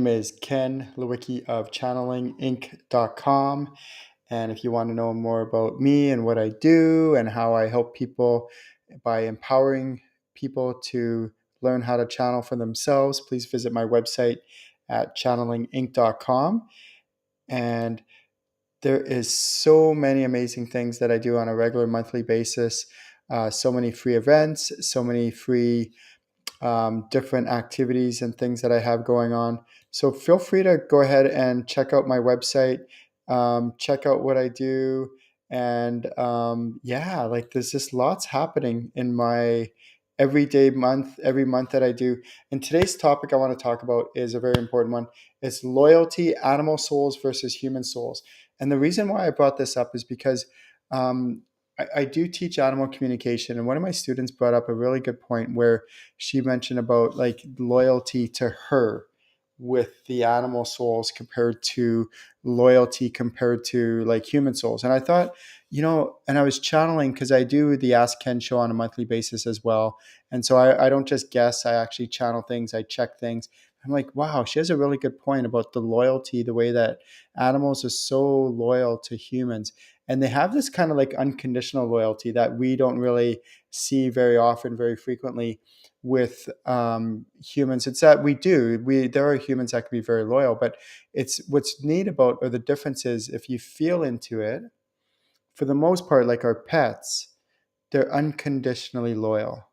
name is Ken Lewicki of channelinginc.com. And if you want to know more about me and what I do and how I help people by empowering people to learn how to channel for themselves, please visit my website at channelinginc.com. And there is so many amazing things that I do on a regular monthly basis. So many free events, so many free different activities and things that I have going on. So feel free to go ahead and check out my website, check out what I do. And yeah, like there's just lots happening in my every month that I do. And today's topic I want to talk about is a very important one. It's loyalty, animal souls versus human souls. And the reason why I brought this up is because um, I do teach animal communication. And one of my students brought up a really good point where she mentioned about like loyalty to her with the animal souls compared to loyalty compared to like human souls. And I thought, and I was channeling because I do the Ask Ken show on a monthly basis as well. And so I don't just guess, I actually channel things, I check things. I'm like, wow, she has a really good point about the loyalty, the way that animals are so loyal to humans. And they have this kind of like unconditional loyalty that we don't really see very often, very frequently with humans. It's that there are humans that can be very loyal, but it's what's neat about, or the difference is, if you feel into it, for the most part, like our pets, they're unconditionally loyal.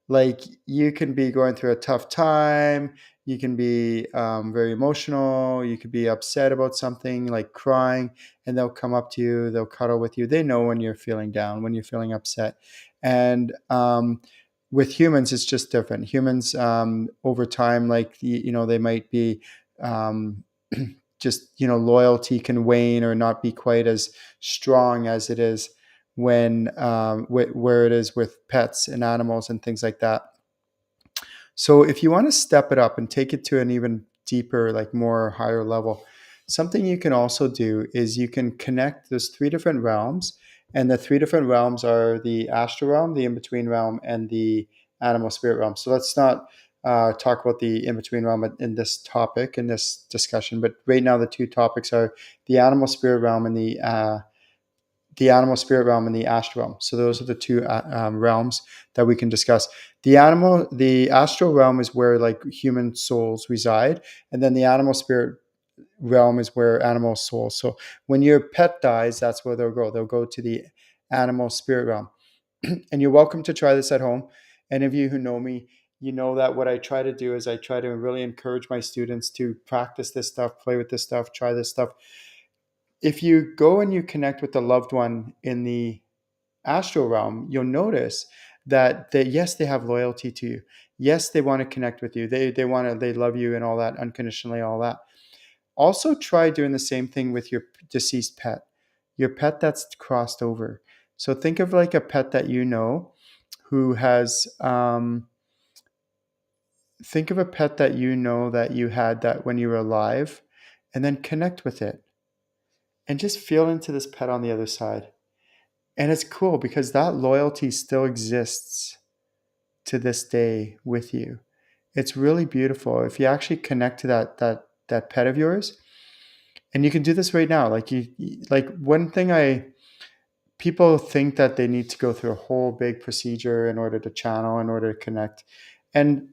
Like you can be going through a tough time, you can be very emotional, you could be upset about something, like crying, and they'll come up to you, they'll cuddle with you. They know when you're feeling down, when you're feeling upset. And with humans, it's just different. Humans, over time, like they might be um, just loyalty can wane or not be quite as strong as it is when where it is with pets and animals and things like that. So if you want to step it up and take it to an even deeper, like more higher level, something you can also do is you can connect. There's three different realms, and the three different realms are the astral realm, the in-between realm, and the animal spirit realm. So let's not talk about the in-between realm in this topic, in this discussion, but right now the two topics are the animal spirit realm and the animal spirit realm and the astral realm. So those are the two realms that we can discuss. The astral realm is where like human souls reside, and then the animal spirit realm is where animal souls. So when your pet dies, that's where they'll go. They'll go to the animal spirit realm. And you're welcome to try this at home. Any of you who know me, you know that what I try to do is I try to really encourage my students to practice this stuff, play with this stuff, try this stuff. If you go and you connect with the loved one in the astral realm, you'll notice that yes, they have loyalty to you. Yes, they want to connect with you. They love you and all that, unconditionally, all that. Also try doing the same thing with your deceased pet, your pet that's crossed over. So think of like a pet that who has think of a pet that that you had that when you were alive, and then connect with it and just feel into this pet on the other side. And it's cool because that loyalty still exists to this day with you. It's really beautiful if you actually connect to that pet of yours. And you can do this right now. Like one thing people think that they need to go through a whole big procedure in order to channel, in order to connect. And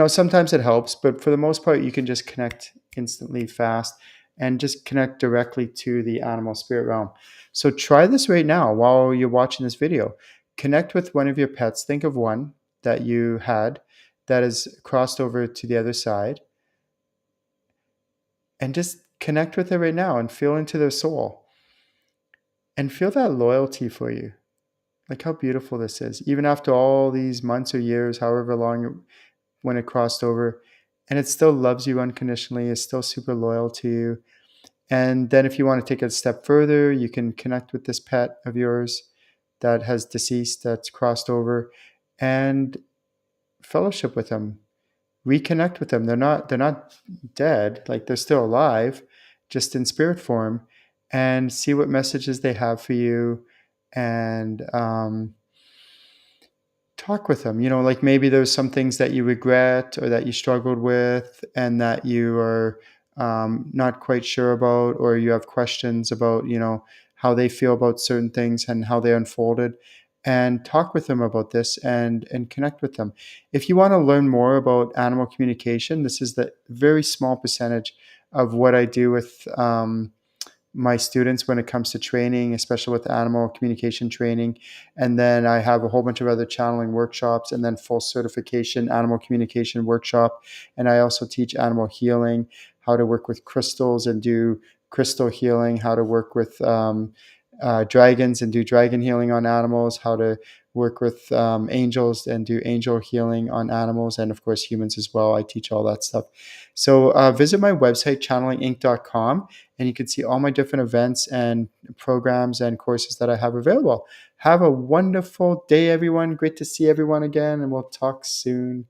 sometimes it helps, but for the most part you can just connect instantly, fast, and just connect directly to the animal spirit realm. So try this right now while you're watching this video. Connect with one of your pets. Think of one that you had that is crossed over to the other side, and just connect with it right now and feel into their soul and feel that loyalty for you. Like how beautiful this is, even after all these months or years, however long when it crossed over, and it still loves you unconditionally, is still super loyal to you. And then if you want to take it a step further, you can connect with this pet of yours that has deceased, that's crossed over, and fellowship with them, reconnect with them. They're not dead, like they're still alive, just in spirit form, and see what messages they have for you. And talk with them. Like maybe there's some things that you regret or that you struggled with and that you are not quite sure about, or you have questions about, how they feel about certain things and how they unfolded. And talk with them about this and connect with them. If you want to learn more about animal communication, this is the very small percentage of what I do with my students when it comes to training, especially with animal communication training. And then I have a whole bunch of other channeling workshops and then full certification animal communication workshop. And I also teach animal healing, how to work with crystals and do crystal healing, how to work with dragons and do dragon healing on animals, how to work with angels and do angel healing on animals, and of course humans as well. I teach all that stuff. So visit my website, channelinginc.com, and you can see all my different events and programs and courses that I have available. Have a wonderful day, everyone. Great to see everyone again, and we'll talk soon.